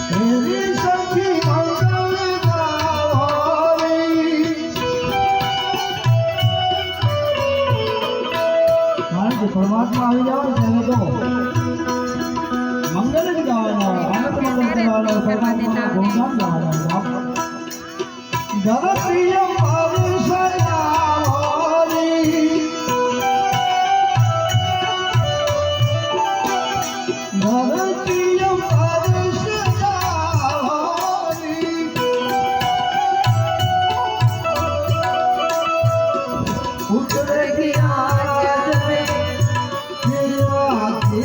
मेरी सखी मंगल गावरी કારણ કે પરમાત્મા આવી જાવ ત્યારે તો મંગલ જ ગાવાના આનંદ મંગલ કરવાના પરમાત્માના ગુણગાન ગાવાના ધરતીય પરસરાવરી ધરતીય પરસરાવરી ઉતરેગી આજ में निर्वाती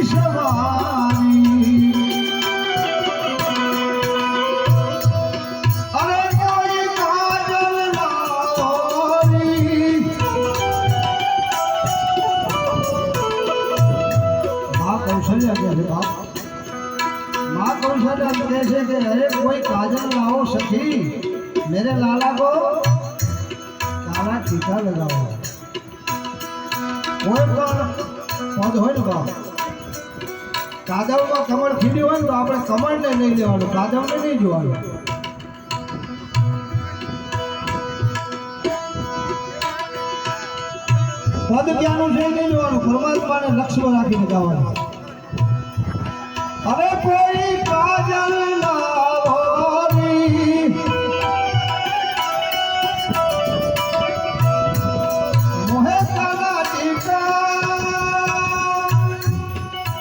सवारी अरे कोई काजल लावरी माँ कौशल्या कहते बाप माँ कौशल्या कहते कि अरे कोई काजल लाओ सखी मेरे लाला को काला टीका लगाओ કોઈ પણ પદ હોય ને બાપ કાદવમાં કમળ ખીલ્યું હોય ને તો આપણે કમળને નહીં લેવાનું કાદવને નહીં જોવાનું પદ ક્યાંનું છે નહીં જોવાનું પરમાત્માને લક્ષ્ય રાખીને ગાવાનું અરે કોઈ કાજલ લાવોરી મોહે કાલા ટીકા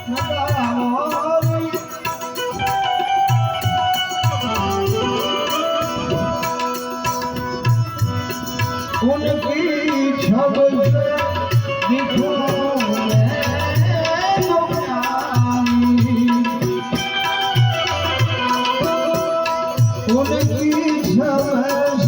लगावोरी उनकी छब से दिखूं मैं तो प्यारी उनकी छब